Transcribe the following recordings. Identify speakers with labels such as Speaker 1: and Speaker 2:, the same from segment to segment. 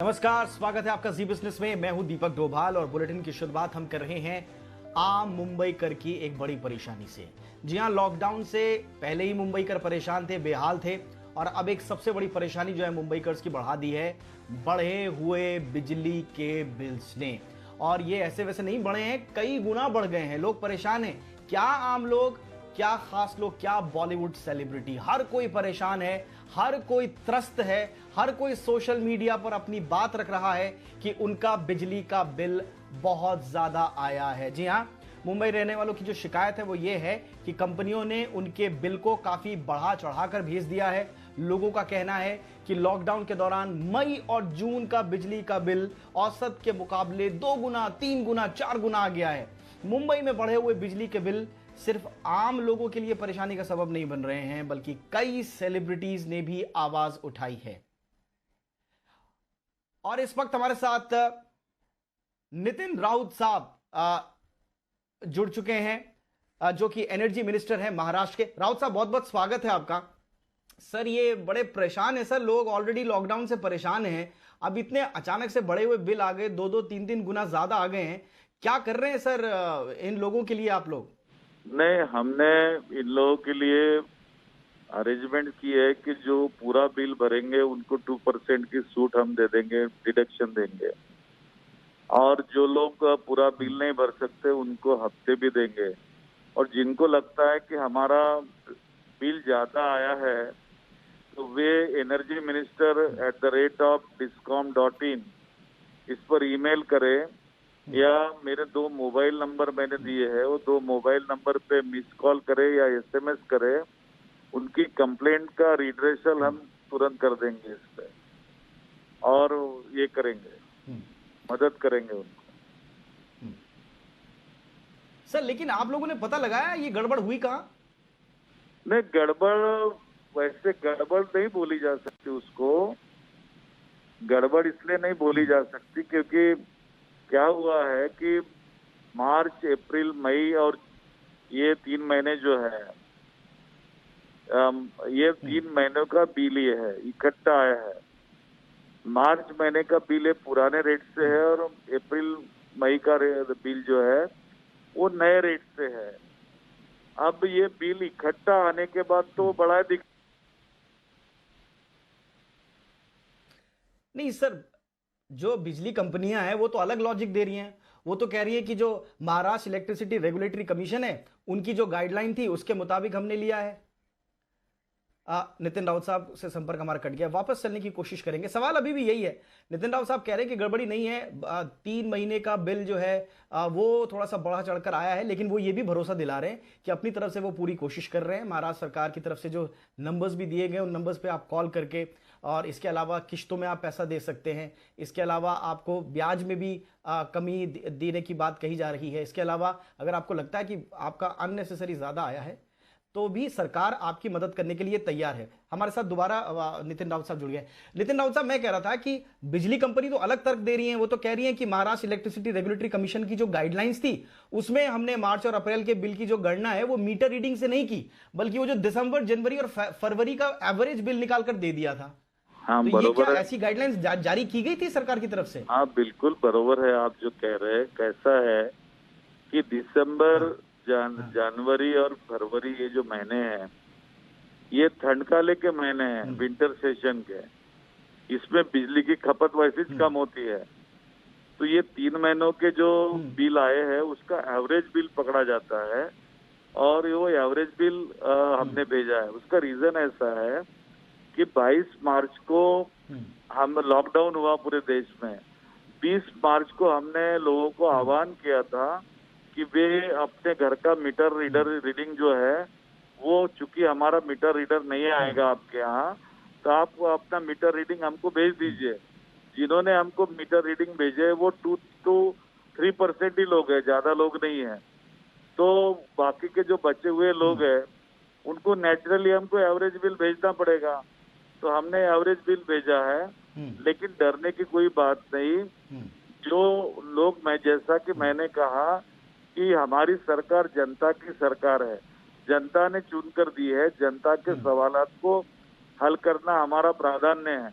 Speaker 1: नमस्कार, स्वागत है आपका जी बिजनेस में। मैं हूं दीपक डोभाल और बुलेटिन की शुरुआत हम कर रहे हैं आम मुंबईकर की एक बड़ी परेशानी से। जी हां, लॉकडाउन से पहले ही मुंबईकर परेशान थे, बेहाल थे और अब एक सबसे बड़ी परेशानी जो है मुंबईकर्स की बढ़ा दी है बढ़े हुए बिजली के बिल्स ने। और ये ऐसे वैसे नहीं बढ़े हैं, कई गुना बढ़ गए हैं। लोग परेशान हैं। क्या आम लोग, क्या खास लोग, क्या बॉलीवुड सेलिब्रिटी, हर कोई परेशान है, हर कोई त्रस्त है, हर कोई सोशल मीडिया पर अपनी बात रख रहा है कि उनका बिजली का बिल बहुत ज्यादा आया है। जी हां, मुंबई रहने वालों की जो शिकायत है वो ये है कि कंपनियों ने उनके बिल को काफी बढ़ा चढ़ाकर भेज दिया है। लोगों का कहना है कि लॉकडाउन के दौरान मई और जून का बिजली का बिल औसत के मुकाबले 2 गुना, 3 गुना, 4 गुना आ गया है। मुंबई में बढ़े हुए बिजली के बिल सिर्फ आम लोगों के लिए परेशानी का सबब नहीं बन रहे हैं, बल्कि कई सेलिब्रिटीज ने भी आवाज उठाई है। और इस वक्त हमारे साथ नितिन राउत साहब जुड़ चुके हैं, जो कि एनर्जी मिनिस्टर हैं महाराष्ट्र के। राउत साहब, बहुत बहुत स्वागत है आपका। सर, ये बड़े परेशान है सर, लोग ऑलरेडी लॉकडाउन से परेशान हैं, अब इतने अचानक से बढ़े हुए बिल आ गए, 2-2, 3-3 गुना ज्यादा आ गए हैं। क्या कर रहे हैं सर इन लोगों के लिए आप लोग?
Speaker 2: नहीं, हमने इन लोगों के लिए अरेंजमेंट की है कि जो पूरा बिल भरेंगे उनको 2% की छूट हम दे देंगे, डिडक्शन देंगे। और जो लोग पूरा बिल नहीं भर सकते उनको हफ्ते भी देंगे। और जिनको लगता है कि हमारा बिल ज्यादा आया है तो वे energyminister@discom.in इस पर ईमेल करें, या मेरे 2 मोबाइल नंबर मैंने दिए हैं, वो 2 मोबाइल नंबर पे मिस कॉल करे या एसएमएस करे। उनकी कंप्लेंट का रिड्रेसल हम तुरंत कर देंगे इस पे, और ये करेंगे, मदद करेंगे उनको।
Speaker 1: सर, लेकिन आप लोगों ने पता लगाया ये गड़बड़ हुई कहां?
Speaker 2: नहीं, गड़बड़ वैसे गड़बड़ नहीं बोली जा सकती उसको। गड़बड़ इसलिए नहीं बोली जा सकती क्योंकि क्या हुआ है कि मार्च, अप्रैल, मई और ये 3 महीने जो है, ये 3 महीनों का बिल ये है, इकट्ठा आया है। मार्च महीने का बिल ये पुराने रेट से है और अप्रैल मई का बिल जो है वो नए रेट से है। अब ये बिल इकट्ठा आने के बाद तो बड़ा दिख
Speaker 1: नहीं सर, जो बिजली कंपनियां हैं वो तो अलग लॉजिक दे रही हैं। वो तो कह रही है कि जो महाराष्ट्र इलेक्ट्रिसिटी रेगुलेटरी कमीशन है उनकी जो गाइडलाइन थी उसके मुताबिक हमने लिया है। नितिन राउत साहब से संपर्क हमारा कट गया, वापस चलने की कोशिश करेंगे। सवाल अभी भी यही है, नितिन राउत साहब कह रहे हैं कि गड़बड़ी नहीं है, 3 महीने का बिल जो है वो थोड़ा सा बढ़ा चढ़कर आया है, लेकिन वो ये भी भरोसा दिला रहे हैं कि अपनी तरफ से वो पूरी कोशिश कर रहे हैं। महाराष्ट्र सरकार की तरफ से जो नंबर्स भी दिए गए उन नंबर्स पे आप कॉल करके, और इसके अलावा किश्तों में आप पैसा दे सकते हैं, इसके अलावा आपको ब्याज में भी कमी देने की बात कही जा रही है। इसके अलावा अगर आपको लगता है कि आपका अननेसेसरी ज़्यादा आया है तो भी सरकार आपकी मदद करने के लिए तैयार है। हमारे साथ दोबारा नितिन राउत साहब जुड़ गए। नितिन राउत साहब, मैं कह रहा था कि बिजली कंपनी तो अलग तर्क दे रही हैं। वो तो कह रही हैं कि महाराष्ट्र इलेक्ट्रिसिटी रेगुलेटरी कमीशन की जो गाइडलाइंस थी उसमें हमने मार्च और अप्रैल के बिल की जो गणना है वो मीटर रीडिंग से नहीं की, बल्कि वो जो दिसंबर, जनवरी और फरवरी का एवरेज बिल निकाल कर दे दिया था।
Speaker 2: हाँ,
Speaker 1: तो ये क्या
Speaker 2: बरोबर है।
Speaker 1: ऐसी गाइडलाइंस जारी की गई थी सरकार की तरफ से?
Speaker 2: हाँ, बिल्कुल बरोबर है आप जो कह रहे हैं। कैसा है कि दिसंबर, जनवरी और फरवरी ये जो महीने हैं ये ठंड काले के महीने हैं, विंटर सेशन के। इसमें बिजली की खपत वैसे ही कम होती है। तो ये 3 महीनों के जो बिल आए हैं उसका एवरेज बिल पकड़ा जाता है, और वो एवरेज बिल हमने भेजा है। उसका रीजन ऐसा है कि 22 मार्च को हम लॉकडाउन हुआ पूरे देश में। 20 मार्च को हमने लोगों को आह्वान किया था कि वे अपने घर का मीटर रीडर रीडिंग जो है वो, चूंकि हमारा मीटर रीडर नहीं आएगा आपके यहाँ, तो आप अपना मीटर रीडिंग हमको भेज दीजिए। जिन्होंने हमको मीटर रीडिंग भेजे वो 2 to 3% ही लोग हैं, ज्यादा लोग नहीं है। तो बाकी के जो बचे हुए लोग हैं उनको नेचुरली हमको एवरेज बिल भेजना पड़ेगा। तो हमने एवरेज बिल भेजा है, लेकिन डरने की कोई बात नहीं। जो लोग, मैं जैसा कि मैंने कहा कि हमारी सरकार जनता की सरकार है, जनता ने चुन कर दी है, जनता के सवालात को हल करना हमारा प्राधान्य है।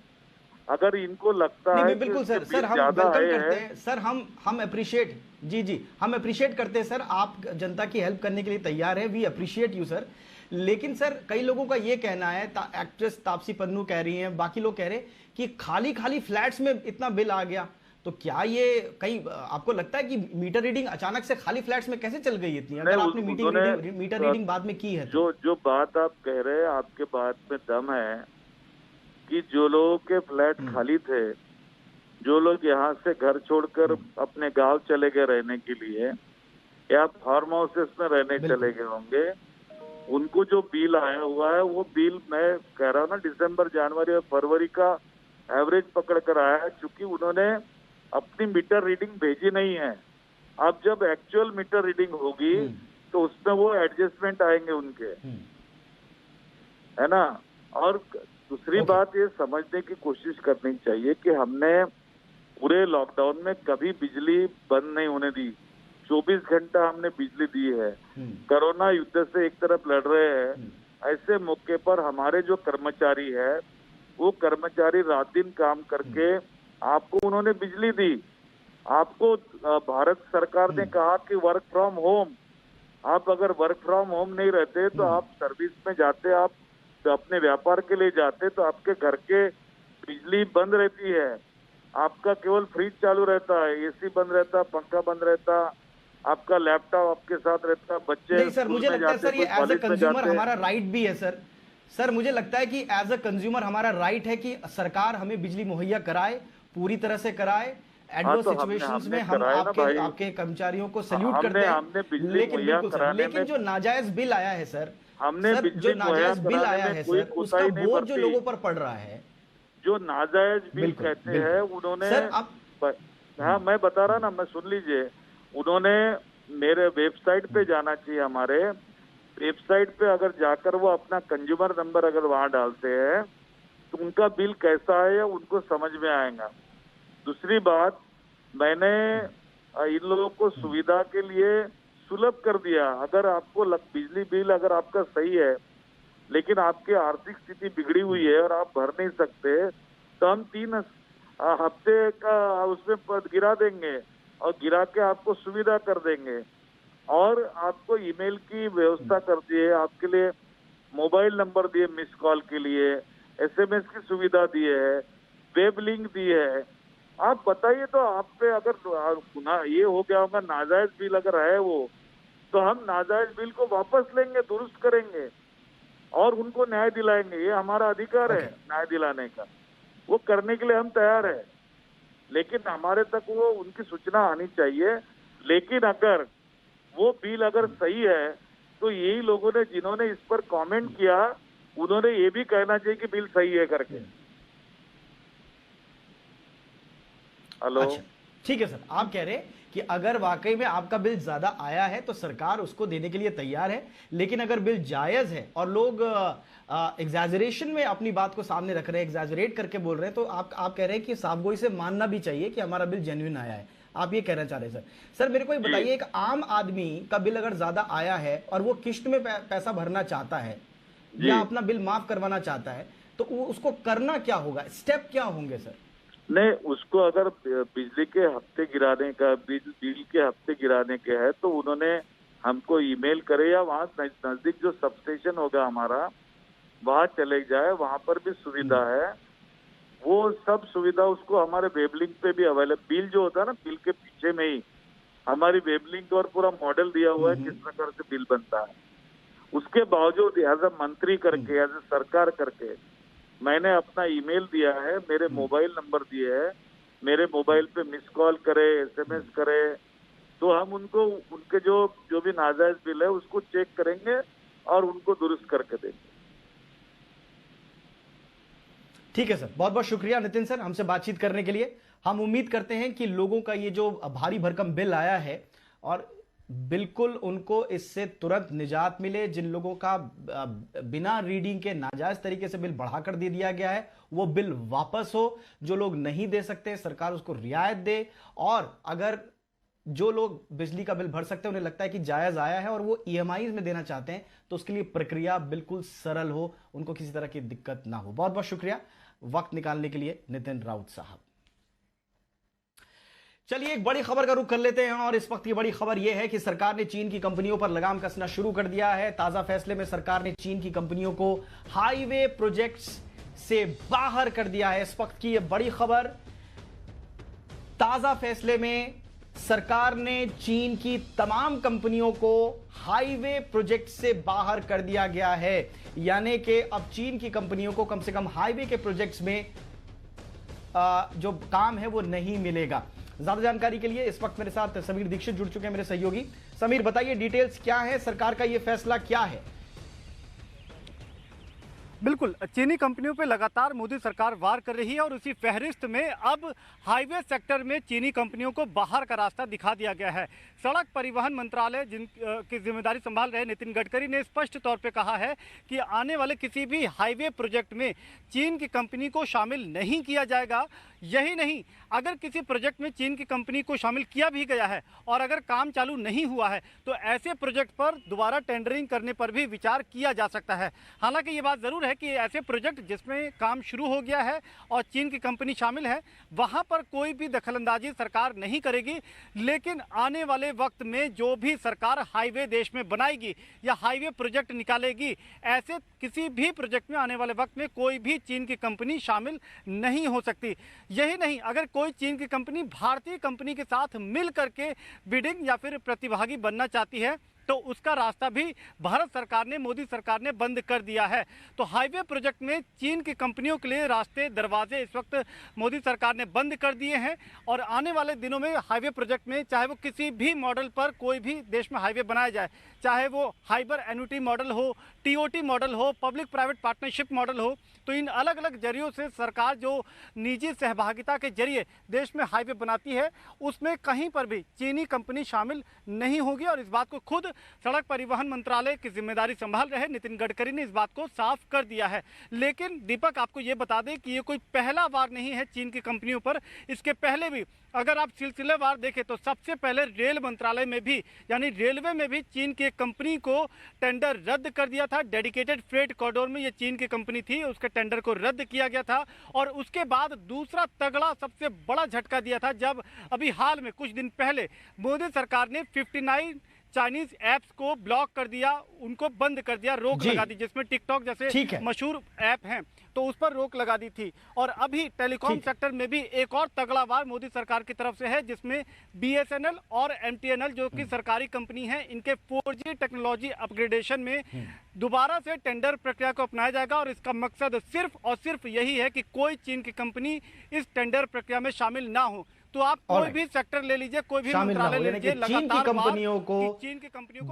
Speaker 2: अगर इनको लगता
Speaker 1: नहीं
Speaker 2: है
Speaker 1: नहीं,
Speaker 2: कि
Speaker 1: बिल्कुल
Speaker 2: उसके
Speaker 1: सर,
Speaker 2: बिल
Speaker 1: हम
Speaker 2: ज्यादा
Speaker 1: वेलकम
Speaker 2: आए
Speaker 1: करते
Speaker 2: हैं,
Speaker 1: हैं सर, हम अप्रिशिएट, जी जी, हम अप्रिशिएट करते हैं सर, आप जनता की हेल्प करने के लिए तैयार है, वी अप्रिशिएट यू सर। लेकिन सर कई लोगों का ये कहना है, एक्ट्रेस तापसी पन्नू कह रही हैं, बाकी लोग कह रहे हैं कि खाली खाली फ्लैट्स में इतना बिल आ गया, तो क्या ये कहीं आपको लगता है कि मीटर रीडिंग अचानक से खाली फ्लैट्स में कैसे चल गई इतनी, अगर
Speaker 2: नहीं
Speaker 1: आपने
Speaker 2: उन्होंने
Speaker 1: मीटर रीडिंग बाद में की है तो?
Speaker 2: जो जो बात आप कह रहे हैं, आपके बात में दम है कि जो लोगों के फ्लैट खाली थे, जो लोग यहाँ से घर छोड़कर अपने गांव चले गए रहने के लिए या फार्म हाउसेस में रहने चले
Speaker 1: बिल्कुल
Speaker 2: गए होंगे, उनको जो बिल आया हुआ है वो बिल मैं कह रहा हूँ ना दिसंबर, जनवरी और फरवरी का एवरेज पकड़ कर आया है, क्योंकि उन्होंने अपनी मीटर रीडिंग भेजी नहीं है। अब जब एक्चुअल मीटर रीडिंग होगी तो उसमें वो एडजस्टमेंट आएंगे उनके, है ना। और दूसरी
Speaker 1: ओके
Speaker 2: बात ये समझने की कोशिश करनी चाहिए कि हमने पूरे लॉकडाउन में कभी बिजली बंद नहीं होने दी, 24 घंटा हमने बिजली दी है। कोरोना युद्ध से एक तरफ लड़ रहे हैं, ऐसे मौके पर हमारे जो कर्मचारी है वो कर्मचारी रात दिन काम करके आपको उन्होंने बिजली दी। आपको भारत सरकार ने कहा कि वर्क फ्रॉम होम, आप अगर वर्क फ्रॉम होम नहीं रहते तो आप सर्विस में जाते, आप अपने व्यापार के लिए जाते, तो आपके घर के बिजली बंद रहती है, आपका केवल फ्रिज चालू रहता है, एसी बंद रहता, पंखा बंद रहता, आपका लैपटॉप आपके साथ रहता, बच्चे
Speaker 1: नहीं सर,
Speaker 2: स्कूल
Speaker 1: मुझे
Speaker 2: में
Speaker 1: लगता है
Speaker 2: जाते,
Speaker 1: सर ये
Speaker 2: कोई
Speaker 1: एज अ
Speaker 2: कॉलेज में
Speaker 1: कंज्यूमर
Speaker 2: जाते हैं।
Speaker 1: हमारा राइट भी है सर। सर मुझे लगता है कि एज अ कंज्यूमर हमारा राइट है कि सरकार हमें बिजली मुहैया कराए, पूरी तरह से कराए।
Speaker 2: हाँ
Speaker 1: एडवर्स
Speaker 2: तो
Speaker 1: सिचुएशंस
Speaker 2: हमने
Speaker 1: में हम
Speaker 2: कराया ना भाई,
Speaker 1: आपके कर्मचारियों को सल्यूट करते
Speaker 2: हमने
Speaker 1: हैं।
Speaker 2: हमने बिजली
Speaker 1: लेकिन
Speaker 2: मुहैया
Speaker 1: बिल्कुल सर,
Speaker 2: कराने में,
Speaker 1: लेकिन जो नाजायज बिल आया है सर,
Speaker 2: हमने
Speaker 1: सर जो
Speaker 2: बिजली मुहैया
Speaker 1: नाजायज बिल
Speaker 2: कराने
Speaker 1: आया
Speaker 2: में
Speaker 1: है
Speaker 2: कोई
Speaker 1: सर, उसका
Speaker 2: कोताही नहीं
Speaker 1: बोझ जो
Speaker 2: बरती।
Speaker 1: लोगों पर पड़ रहा है।
Speaker 2: जो नाजायज बिल
Speaker 1: बिल्कुल
Speaker 2: कहते हैं
Speaker 1: बिल्कुल
Speaker 2: उन्होंने
Speaker 1: सर, आप
Speaker 2: हाँ मैं बता रहा ना, मैं सुन लीजिए, उन्होंने मेरे वेबसाइट पे जाना चाहिए, हमारे वेबसाइट पे अगर जाकर वो अपना कंज्यूमर नंबर अगर वहां डालते हैं तो उनका बिल कैसा है उनको समझ में आएगा। दूसरी बात, मैंने इन लोगों को सुविधा के लिए सुलभ कर दिया। अगर आपको बिजली बिल अगर आपका सही है लेकिन आपकी आर्थिक स्थिति बिगड़ी हुई है और आप भर नहीं सकते, तो हम 3 हफ्ते का उसमें गिरा देंगे और गिरा के आपको सुविधा कर देंगे। और आपको ईमेल की व्यवस्था कर दी है, आपके लिए मोबाइल नंबर दिए मिस कॉल के लिए, एसएमएस की सुविधा दी है, वेब लिंक दी है। आप बताइए, तो आप पे अगर ये हो गया होगा नाजायज बिल अगर है वो, तो हम नाजायज बिल को वापस लेंगे, दुरुस्त करेंगे और उनको न्याय दिलाएंगे। ये हमारा अधिकार है न्याय दिलाने का, वो करने के लिए हम तैयार है, लेकिन हमारे तक वो उनकी सूचना आनी चाहिए। लेकिन अगर वो बिल अगर सही है तो यही लोगों ने जिन्होंने इस पर कमेंट किया उन्होंने ये भी कहना चाहिए कि बिल सही है करके। हेलो,
Speaker 1: अच्छा ठीक है सर, आप कह रहे हैं कि अगर वाकई में आपका बिल ज्यादा आया है तो सरकार उसको देने के लिए तैयार है, लेकिन अगर बिल जायज है और लोग एग्जैजरेशन में अपनी बात को सामने रख रहे हैं, एग्जैजरेट करके बोल रहे हैं, तो आप कह रहे हैं कि साफगोई से मानना भी चाहिए कि हमारा बिल जेन्युइन आया है, आप ये कहना चाह रहे हैं सर। सर मेरे को ये बताइए, एक आम आदमी का बिल अगर ज्यादा आया है और वो किस्त में पैसा भरना चाहता है या अपना बिल माफ करवाना चाहता है, तो उसको करना क्या होगा, स्टेप क्या होंगे सर?
Speaker 2: नहीं, उसको अगर बिजली के हफ्ते गिराने का बिल के हफ्ते गिराने के है तो उन्होंने हमको ईमेल करे या वहाँ नजदीक जो सब स्टेशन होगा हमारा वहाँ चले जाए, वहाँ पर भी सुविधा है। वो सब सुविधा उसको हमारे वेबलिंक पे भी अवेलेबल, बिल जो होता है ना, बिल के पीछे में ही हमारी वेबलिंक और पूरा मॉडल दिया हुआ है किस प्रकार से बिल बनता है। उसके बावजूद एज अ मंत्री करके, एज अ सरकार करके मैंने अपना ईमेल दिया है, मेरे मोबाइल नंबर दिए है, मेरे मोबाइल पे मिस कॉल करे, एसएमएस करे, तो हम उनको उनके जो भी नाजायज बिल है उसको चेक करेंगे और उनको दुरुस्त करके देंगे।
Speaker 1: ठीक है सर, बहुत बहुत शुक्रिया नितिन सर हमसे बातचीत करने के लिए। हम उम्मीद करते हैं कि लोगों का ये जो भारी भरकम बिल आया है और बिल्कुल उनको इससे तुरंत निजात मिले। जिन लोगों का बिना रीडिंग के नाजायज तरीके से बिल बढ़ाकर दे दिया गया है वो बिल वापस हो, जो लोग नहीं दे सकते सरकार उसको रियायत दे, और अगर जो लोग बिजली का बिल भर सकते हैं उन्हें लगता है कि जायज आया है और वो ईएमआई में देना चाहते हैं तो उसके लिए प्रक्रिया बिल्कुल सरल हो, उनको किसी तरह की दिक्कत ना हो। बहुत बहुत शुक्रिया। वक्त निकालने के लिए नितिन राउत साहब। चलिए एक बड़ी खबर का रुख कर लेते हैं और इस वक्त की बड़ी खबर यह है कि सरकार ने चीन की कंपनियों पर लगाम कसना शुरू कर दिया है। ताजा फैसले में सरकार ने चीन की कंपनियों को हाईवे प्रोजेक्ट्स से बाहर कर दिया है। इस वक्त की यह बड़ी खबर, ताजा फैसले में सरकार ने चीन की तमाम कंपनियों को हाईवे प्रोजेक्ट से बाहर कर दिया गया है। यानी कि अब चीन की कंपनियों को कम से कम हाईवे के प्रोजेक्ट्स में जो काम है वो नहीं मिलेगा। ज्यादा जानकारी के लिए इस वक्त मेरे साथ समीर दीक्षित जुड़ चुके हैं, मेरे सहयोगी। समीर, बताइए डिटेल्स क्या है, सरकार का ये फैसला क्या है?
Speaker 3: बिल्कुल, चीनी कंपनियों पे लगातार मोदी सरकार वार कर रही है और उसी फहरिस्त में अब हाईवे सेक्टर में चीनी कंपनियों को बाहर का रास्ता दिखा दिया गया है। सड़क परिवहन मंत्रालय की जिम्मेदारी संभाल रहे नितिन गडकरी ने स्पष्ट तौर पे कहा है कि आने वाले किसी भी हाईवे प्रोजेक्ट में चीन की कंपनी को शामिल नहीं किया जाएगा। यही नहीं, अगर किसी प्रोजेक्ट में चीन की कंपनी को शामिल किया भी गया है और अगर काम चालू नहीं हुआ है तो ऐसे प्रोजेक्ट पर दोबारा टेंडरिंग करने पर भी विचार किया जा सकता है। हालांकि ये बात ज़रूर है कि ऐसे प्रोजेक्ट जिसमें काम शुरू हो गया है और चीन की कंपनी शामिल है, वहां पर कोई भी दखलंदाजी सरकार नहीं करेगी। लेकिन आने वाले वक्त में जो भी सरकार हाईवे देश में बनाएगी या हाईवे प्रोजेक्ट निकालेगी, ऐसे किसी भी प्रोजेक्ट में आने वाले वक्त में कोई भी चीन की कंपनी शामिल नहीं हो सकती। यही नहीं, अगर कोई चीन की कंपनी भारतीय कंपनी के साथ मिल करके बिडिंग या फिर प्रतिभागी बनना चाहती है तो उसका रास्ता भी भारत सरकार ने, मोदी सरकार ने बंद कर दिया है। तो हाईवे प्रोजेक्ट में चीन की कंपनियों के लिए रास्ते, दरवाजे इस वक्त मोदी सरकार ने बंद कर दिए हैं और आने वाले दिनों में हाईवे प्रोजेक्ट में चाहे वो किसी भी मॉडल पर कोई भी देश में हाईवे बनाया जाए, चाहे वो हाइबर एन्युटी मॉडल हो, टीओटी मॉडल हो, पब्लिक प्राइवेट पार्टनरशिप मॉडल हो, तो इन अलग अलग जरियों से सरकार जो निजी सहभागिता के जरिए देश में हाईवे बनाती है उसमें कहीं पर भी चीनी कंपनी शामिल नहीं होगी। और इस बात को खुद सड़क परिवहन मंत्रालय की जिम्मेदारी संभाल रहे नितिन गडकरी ने इस बात को साफ कर दिया है। लेकिन दीपक, आपको ये बता दें कि ये कोई पहला वार नहीं है चीन की कंपनियों पर। इसके पहले भी अगर आप सिलसिलेवार देखें तो सबसे पहले रेल मंत्रालय में भी, यानी रेलवे में भी चीन की एक कंपनी को टेंडर रद्द कर दिया था। डेडिकेटेड फ्रेट कॉरिडोर में ये चीन की कंपनी थी, उसके टेंडर को रद्द किया गया था। और उसके बाद दूसरा तगड़ा सबसे बड़ा झटका दिया था जब अभी हाल में कुछ दिन पहले मोदी सरकार ने 59 चाइनीज ऐप्स को ब्लॉक कर दिया, उनको बंद कर दिया, रोक लगा दी, जिसमें टिकटॉक जैसे मशहूर ऐप हैं तो उस पर रोक लगा दी थी। और अभी टेलीकॉम सेक्टर में भी एक और तगड़ा वार मोदी सरकार की तरफ से है, जिसमें बीएसएनएल और एमटीएनएल जो कि सरकारी कंपनी है, इनके 4G टेक्नोलॉजी अपग्रेडेशन में दोबारा से टेंडर प्रक्रिया को अपनाया जाएगा। और इसका मकसद सिर्फ और सिर्फ यही है कि कोई चीन की कंपनी इस टेंडर प्रक्रिया में शामिल ना हो। तो आप कोई भी सेक्टर ले लीजिए, कोई भी मंत्रालय ले लीजिए,
Speaker 1: चीन की कंपनियों
Speaker 3: को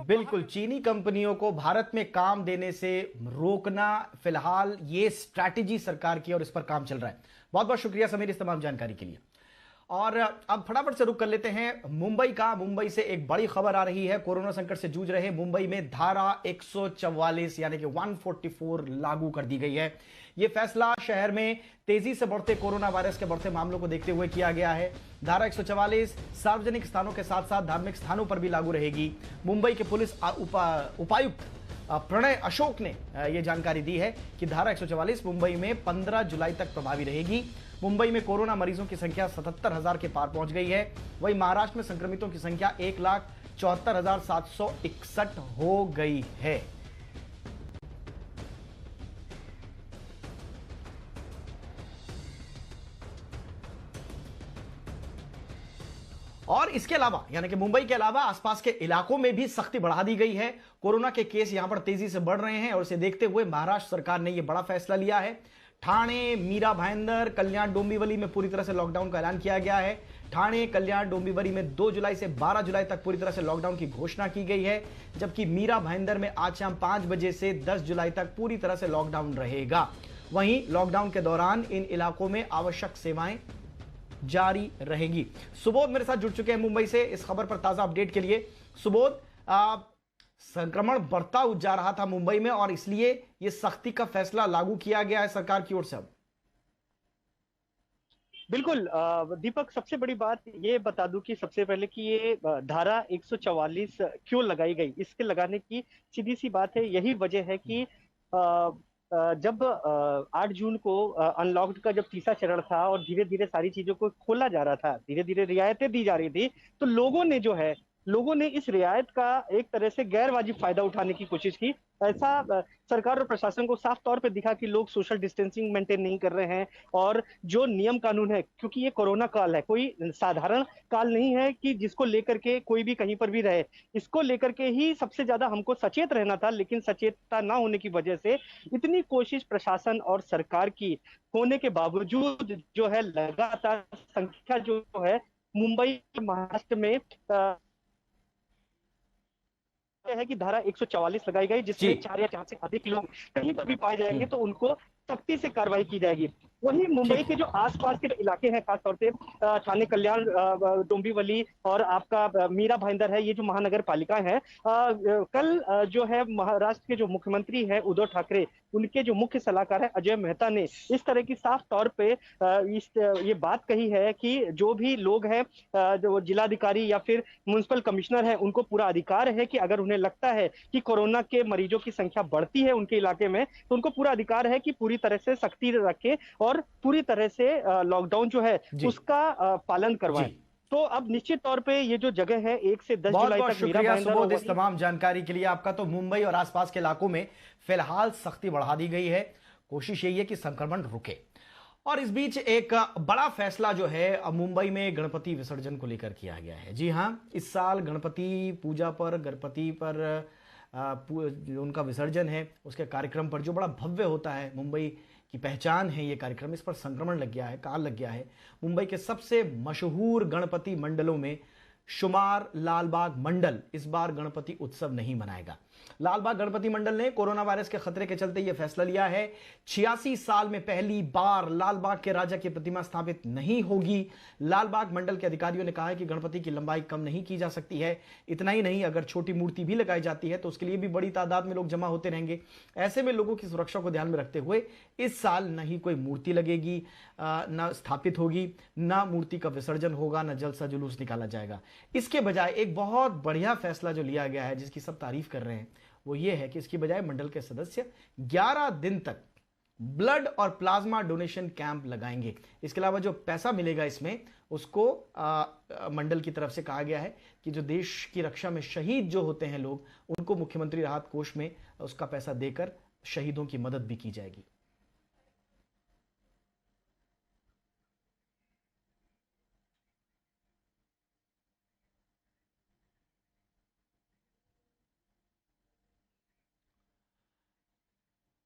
Speaker 1: बिल्कुल चीनी कंपनियों को भारत में काम देने से रोकना, फिलहाल ये स्ट्रैटेजी सरकार की और इस पर काम चल रहा है। बहुत बहुत शुक्रिया समीर इस तमाम जानकारी के लिए। और अब फटाफट से रुक कर लेते हैं मुंबई से एक बड़ी खबर आ रही है। कोरोना संकट से जूझ रहे मुंबई में धारा 144 यानी कि 144 लागू कर दी गई है। यह फैसला शहर में तेजी से बढ़ते कोरोना वायरस के बढ़ते मामलों को देखते हुए किया गया है। धारा 144 सार्वजनिक स्थानों के साथ साथ धार्मिक स्थानों पर भी लागू रहेगी। मुंबई के पुलिस उपायुक्त प्रणय अशोक ने यह जानकारी दी है कि धारा 144 मुंबई में 15 जुलाई तक प्रभावी रहेगी। मुंबई में कोरोना मरीजों की संख्या 77,000 के पार पहुंच गई है। वहीं महाराष्ट्र में संक्रमितों की संख्या 1,74,761 हो गई है। और इसके अलावा यानी कि मुंबई के अलावा आसपास के इलाकों में भी सख्ती बढ़ा दी गई है। कोरोना के केस यहां पर तेजी से बढ़ रहे हैं और इसे देखते हुए महाराष्ट्र सरकार ने यह बड़ा फैसला लिया है। ठाणे, मीरा भाईंदर, कल्याण, डोंबिवली में पूरी तरह से लॉकडाउन का ऐलान किया गया है। ठाणे, कल्याण, डोंबिवली में 2 जुलाई से 12 जुलाई तक पूरी तरह से लॉकडाउन की घोषणा की गई है, जबकि मीरा भाईंदर में आज शाम 5 बजे से 10 जुलाई तक पूरी तरह से लॉकडाउन रहेगा। वहीं लॉकडाउन के दौरान इन इलाकों में आवश्यक सेवाएं जारी रहेगी। सुबोध मेरे साथ जुड़ चुके हैं मुंबई से इस खबर पर ताजा अपडेट के लिए। सुबोध, संक्रमण बढ़ता जा रहा था मुंबई में और इसलिए यह सख्ती का फैसला लागू किया गया है सरकार की ओर से। अब
Speaker 4: बिल्कुल दीपक, सबसे बड़ी बात ये बता दूं कि सबसे पहले कि ये धारा 144 क्यों लगाई गई, इसके लगाने की सीधी सी बात है, यही वजह है कि जब 8 जून को अनलॉक्ड का जब तीसरा चरण था और धीरे धीरे सारी चीजों को खोला जा रहा था, धीरे धीरे रियायतें दी जा रही थी, तो लोगों ने इस रियायत का एक तरह से गैर वाजिब फायदा उठाने की कोशिश की। ऐसा सरकार और प्रशासन को साफ तौर पे दिखा कि लोग सोशल डिस्टेंसिंग मेंटेन नहीं कर रहे हैं, और जो नियम कानून है, क्योंकि ये कोरोना काल है, कोई साधारण काल नहीं है कि जिसको लेकर के कोई भी कहीं पर भी रहे, इसको लेकर के ही सबसे ज्यादा हमको सचेत रहना था। लेकिन सचेतता ना होने की वजह से इतनी कोशिश प्रशासन और सरकार की होने के बावजूद जो है लगातार संख्या जो है मुंबई महाराष्ट्र में है कि धारा 144 लगाई गई, जिसमें 4 या 4 से अधिक लोग कहीं पर भी पाए जाएंगे तो उनको सख्ती से कार्रवाई की जाएगी। वहीं मुंबई के जो आसपास के इलाके हैं, खासतौर से थाने कल्याण, डोंबिवली और आपका मीरा भाईंदर है, ये जो महानगर पालिका है, कल जो है महाराष्ट्र के जो मुख्यमंत्री है उद्धव ठाकरे, उनके जो मुख्य सलाहकार है अजय मेहता ने इस तरह की साफ तौर पे ये बात कही है कि जो भी लोग हैं, जो जिलाधिकारी या फिर म्युनिसिपल कमिश्नर है, उनको पूरा अधिकार है कि अगर उन्हें लगता है कि कोरोना के मरीजों की संख्या बढ़ती है उनके इलाके में, तो उनको पूरा अधिकार है कि पूरी तरह से सख्ती रखें और पूरी तरह से लॉकडाउन जो है उसका पालन करवाएं। तो अब निश्चित तौर पे ये जो जगह है 1 से 10 जुलाई तक
Speaker 1: शुक्रिया सुबोध इस तमाम जानकारी के लिए आपका। तो मुंबई और आसपास के इलाकों में फिलहाल सख्ती बढ़ा दी गई है, कोशिश यही है कि संक्रमण रुके। और इस बीच एक बड़ा फैसला जो है मुंबई में गणपति विसर्जन को लेकर किया गया है। जी हां, इस साल गणपति पूजा पर, गणपति पर जो उनका विसर्जन है उसके कार्यक्रम पर, जो बड़ा भव्य होता है, मुंबई की पहचान है ये कार्यक्रम, इस पर संक्रमण लग गया है, काल लग गया है। मुंबई के सबसे मशहूर गणपति मंडलों में शुमार लालबाग मंडल इस बार गणपति उत्सव नहीं मनाएगा। लालबाग गणपति मंडल ने कोरोना वायरस के खतरे के चलते यह फैसला लिया है। 86 साल में पहली बार लालबाग के राजा की प्रतिमा स्थापित नहीं होगी। लालबाग मंडल के अधिकारियों ने कहा है कि गणपति की लंबाई कम नहीं की जा सकती है। इतना ही नहीं, अगर छोटी मूर्ति भी लगाई जाती है तो उसके लिए भी बड़ी तादाद में लोग जमा होते रहेंगे। ऐसे में लोगों की सुरक्षा को ध्यान में रखते हुए इस साल न ही कोई मूर्ति लगेगी, न स्थापित होगी, न मूर्ति का विसर्जन होगा, न जलसा जुलूस निकाला जाएगा। इसके बजाय एक बहुत बढ़िया फैसला जो लिया गया है, जिसकी सब तारीफ कर रहे हैं, वो ये है कि इसकी बजाय मंडल के सदस्य 11 दिन तक ब्लड और प्लाज्मा डोनेशन कैंप लगाएंगे। इसके अलावा जो पैसा मिलेगा इसमें, उसको मंडल की तरफ से कहा गया है कि जो देश की रक्षा में शहीद जो होते हैं लोग, उनको मुख्यमंत्री राहत कोष में उसका पैसा देकर शहीदों की मदद भी की जाएगी।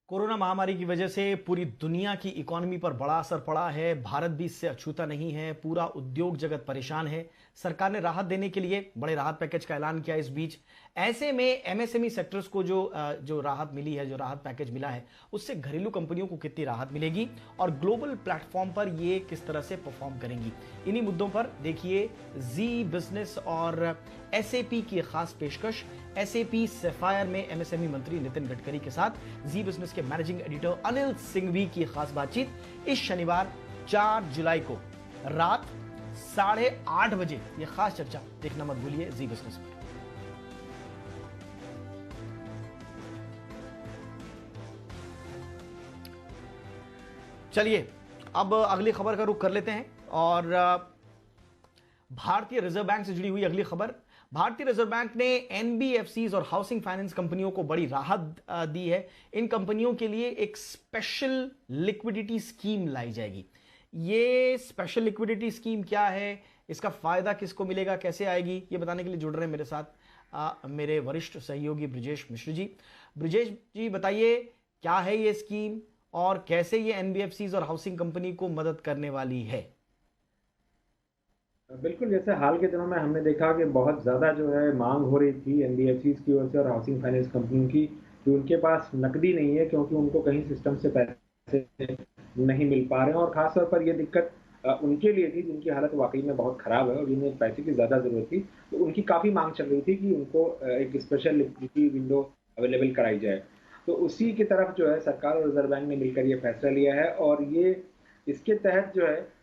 Speaker 1: कोरोना महामारी की वजह से पूरी दुनिया की इकोनॉमी पर बड़ा असर पड़ा है। भारत भी इससे अछूता नहीं है। पूरा उद्योग जगत परेशान है। सरकार ने राहत देने के लिए बड़े राहत पैकेज का ऐलान किया। इस बीच ऐसे में एमएसएमई सेक्टर्स को जो राहत मिली है, जो राहत पैकेज मिला है, उससे घरेलू कंपनियों को कितनी राहत मिलेगी और ग्लोबल प्लेटफॉर्म पर ये किस तरह से परफॉर्म करेंगी, इन्हीं मुद्दों पर देखिए जी बिजनेस और एसएपी की खास पेशकश। एसएपी सैफायर में एमएसएमई मंत्री नितिन गडकरी के साथ जी बिजनेस के मैनेजिंग एडिटर अनिल सिंघवी की खास बातचीत इस शनिवार 4 जुलाई को रात 8:30 बजे। ये खास चर्चा देखना मत भूलिए जी बिजनेस पर। चलिए अब अगली खबर का रुख कर लेते हैं और भारतीय रिजर्व बैंक से जुड़ी हुई अगली खबर। भारतीय रिजर्व बैंक ने एनबीएफसीज और हाउसिंग फाइनेंस कंपनियों को बड़ी राहत दी है। इन कंपनियों के लिए एक स्पेशल लिक्विडिटी स्कीम लाई जाएगी। ये स्पेशल लिक्विडिटी स्कीम क्या है, इसका फायदा किसको मिलेगा, कैसे आएगी, ये बताने के लिए जुड़ रहे हैं मेरे साथ मेरे वरिष्ठ सहयोगी ब्रिजेश मिश्र जी। ब्रिजेश जी बताइए, क्या है ये स्कीम और कैसे ये एनबीएफसीज और हाउसिंग कंपनी को मदद करने वाली है?
Speaker 5: बिल्कुल, जैसे हाल के दिनों में हमने देखा कि बहुत ज़्यादा जो है मांग हो रही थी एनबीएफसीज की ओर से और हाउसिंग फाइनेंस कंपनियों की कि उनके पास नकदी नहीं है, क्योंकि उनको कहीं सिस्टम से पैसे नहीं मिल पा रहे हैं। और ख़ासतौर पर ये दिक्कत उनके लिए थी जिनकी हालत वाकई में बहुत ख़राब है और जिन्हें पैसे की ज़्यादा ज़रूरत थी। तो उनकी काफ़ी मांग चल रही थी कि उनको एक स्पेशल लिक्विडिटी विंडो अवेलेबल कराई जाए। तो उसी की तरफ जो है सरकार और रिजर्व बैंक ने मिलकर ये फैसला लिया है और ये इसके तहत जो है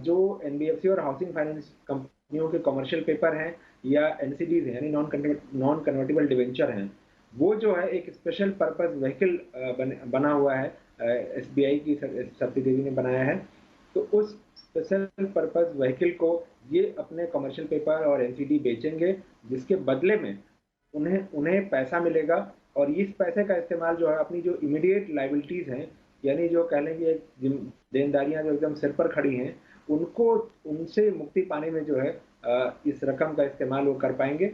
Speaker 5: जो एनबीएफसी और हाउसिंग फाइनेंस कंपनियों के कमर्शियल पेपर हैं या एनसीडीज हैं, यानी नॉन कन्वर्टिबल डिवेंचर हैं, वो जो है एक स्पेशल पर्पस व्हीकल बना हुआ है, SBI की सब्सिडरी ने बनाया है। तो उस स्पेशल पर्पस व्हीकल को ये अपने कमर्शियल पेपर और NCD बेचेंगे, जिसके बदले में उन्हें पैसा मिलेगा। और इस पैसे का इस्तेमाल जो है अपनी जो इमीडिएट लाइबिलिटीज हैं, यानी जो कह लेंगे देनदारियां जो एकदम सिर पर खड़ी हैं, उनसे मुक्ति पाने में जो है इस रकम का इस्तेमाल वो कर पाएंगे।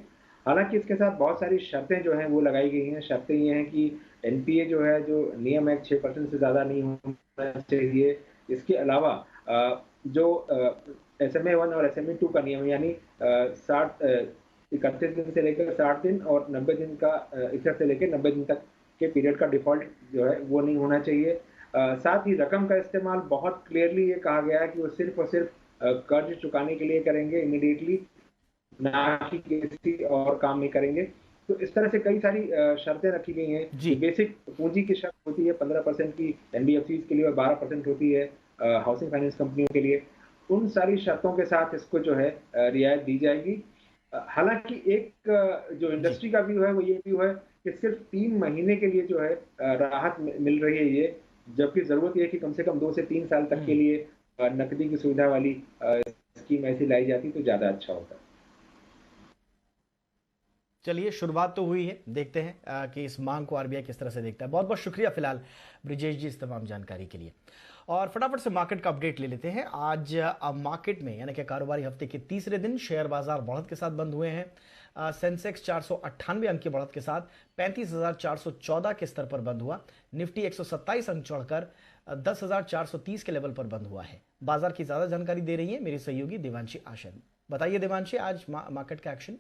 Speaker 5: हालांकि इसके साथ बहुत सारी शर्तें जो हैं वो लगाई गई हैं। शर्तें ये हैं कि NPA जो है, जो नियम है, 6% से ज़्यादा नहीं होना चाहिए। इसके अलावा जो SMA 1 और SMA 2 का नियम, यानी 31 दिन से लेकर 60 दिन और 90 दिन का 61 से लेकर 90 दिन तक के पीरियड का डिफॉल्ट जो है वो नहीं होना चाहिए। साथ ही रकम का इस्तेमाल बहुत क्लियरली ये कहा गया है कि वो सिर्फ और सिर्फ कर्ज चुकाने के लिए करेंगे इमीडिएटली, ना कि किसी और काम में करेंगे। तो इस तरह से कई सारी शर्तें रखी गई हैं। बेसिक पूंजी की शर्त होती है 15% की NBFCs के लिए और 12% होती है हाउसिंग फाइनेंस कंपनियों के लिए। उन सारी शर्तों के साथ इसको जो है रियायत दी जाएगी। हालांकि एक जो इंडस्ट्री का व्यू है वो ये व्यू है कि सिर्फ 3 महीने के लिए जो है राहत मिल रही है ये, जबकि जरूरत ये है कि कम से कम 2 से 3 साल तक के लिए नकदी की सुविधा वाली स्कीम ऐसी लाई जाती तो ज्यादा अच्छा होता।
Speaker 1: चलिए, शुरुआत तो हुई है, देखते हैं कि इस मांग को RBI किस तरह से देखता है। बहुत बहुत शुक्रिया फिलहाल ब्रिजेश जी इस तमाम जानकारी के लिए। और फटाफट से मार्केट का अपडेट ले लेते हैं। आज मार्केट में यानी कि कारोबारी हफ्ते के तीसरे दिन शेयर बाजार बढ़त के साथ बंद हुए हैं। सेंसेक्स 498 अंक की बढ़त के साथ 35,414 के स्तर पर बंद हुआ। निफ्टी 127 अंक चढ़कर 10,430 के लेवल पर बंद हुआ है। बाजार की ज्यादा जानकारी दे रही है मेरी सहयोगी देवांशी आशन। बताइए देवांशी, आज मार्केट का एक्शन।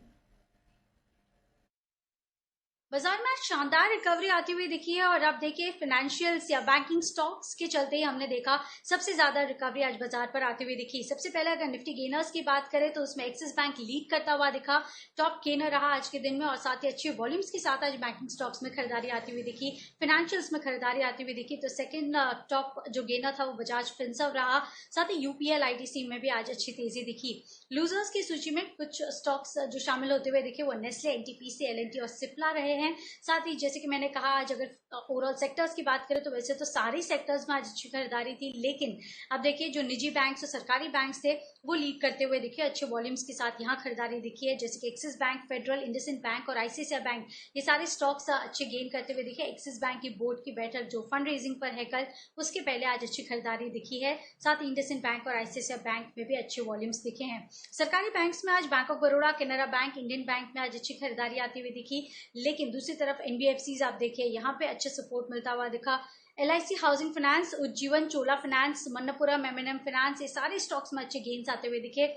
Speaker 6: बाजार में शानदार रिकवरी आती हुई दिखी है और अब देखिए फाइनेंशियल्स या बैंकिंग स्टॉक्स के चलते ही हमने देखा सबसे ज्यादा रिकवरी आज बाजार पर आती हुई दिखी। सबसे पहले अगर निफ्टी गेनर्स की बात करें तो उसमें एक्सिस बैंक लीड करता हुआ दिखा, टॉप गेनर रहा आज के दिन में। और साथ ही अच्छे वॉल्यूम्स के साथ आज बैंकिंग स्टॉक्स में खरीदारी आती हुई दिखी, फाइनेंशियल्स में खरीदारी आती हुई दिखी। तो सेकेंड टॉप जो गेनर था वो बजाज फिनसर्व रहा। साथ ही UPL ITC में भी आज अच्छी तेजी दिखी। लूजर्स की सूची में कुछ स्टॉक्स जो शामिल होते हुए दिखे वो नेस्ले, NTPC, L&T और सिप्ला रहे हैं। साथ ही जैसे कि मैंने कहा, आज अगर ओवरऑल सेक्टर्स की बात करें तो वैसे तो सारे सेक्टर्स में आज अच्छी खरीदारी थी, लेकिन अब देखिए जो निजी बैंक्स और सरकारी बैंक्स थे वो लीड करते हुए दिखे, अच्छे वॉल्यूम्स के साथ यहाँ खरीदारी दिखी है। जैसे कि axis bank, federal, IndusInd bank और ICICI बैंक, ये सारे स्टॉक्स अच्छे गेन करते हुए दिखे। एक्सिस बैंक की बोर्ड की बैठक जो फंड रेजिंग पर है कल, उसके पहले आज अच्छी खरीदारी दिखी है। साथ ही इंडसइंड बैंक और ICICI बैंक में भी अच्छे वॉल्यूम्स दिखे हैं। सरकारी बैंक्स में आज bank of Baroda, Canara bank, Indian bank में आज अच्छी खरीदारी आती हुई दिखी, लेकिन दूसरी तरफ NBFCs आप देखिए यहाँ पे अच्छे सपोर्ट मिलता हुआ दिखा। LIC हाउसिंग फाइनेंस, उज्जीवन, चोला फाइनेंस, मन्नपुरम, M&M फाइनेंस, ये सारे स्टॉक्स में अच्छे गेन्स आते हुए दिखे।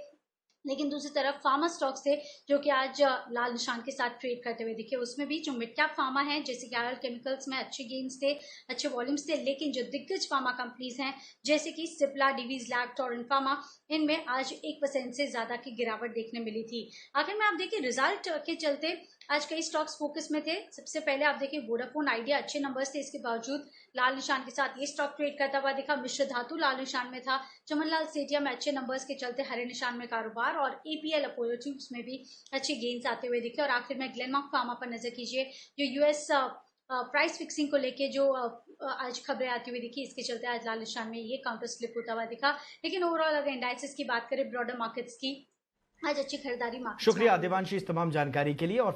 Speaker 6: लेकिन दूसरी तरफ फार्मा स्टॉक्स थे जो कि आज लाल निशान के साथ ट्रेड करते हुए दिखे। उसमें भी जो मिड कैप फार्मा है जैसे कि RL केमिकल्स में अच्छे गेन्स थे, अच्छे वॉल्यूम्स थे, लेकिन जो दिग्गज फार्मा कंपनीज हैं जैसे कि सिप्ला, डिवीज लैब, टोरेंट फार्मा, इनमें आज 1% से ज्यादा की गिरावट देखने मिली थी। आखिर में आप देखिए रिजल्ट के चलते आज कई स्टॉक्स फोकस में थे। सबसे पहले आप देखिए वोडाफोन आइडिया, अच्छे नंबर्स थे, इसके बावजूद लाल निशान के साथ ये स्टॉक ट्रेड करता हुआ दिखा। मिश्र धातु लाल निशान में था। चमनलाल सेठिया में अच्छे नंबर्स के चलते हरे निशान में कारोबार, और APL अपोलो ट्यूब्स में भी अच्छे गेन्स आते हुए दिखे। और आखिर में ग्लेनमार्क फार्मा पर नजर कीजिए, जो US प्राइस फिक्सिंग को लेके जो आज खबरें आती हुई दिखी, इसके चलते आज लाल निशान में ये काउंटर स्लिप होता हुआ दिखा। लेकिन ओवरऑल अगर इंडाइसेस की बात करें ब्रॉडर मार्केट्स की, आज अच्छी खरीदारी।
Speaker 1: शुक्रिया देवांशी इस तमाम जानकारी के लिए। और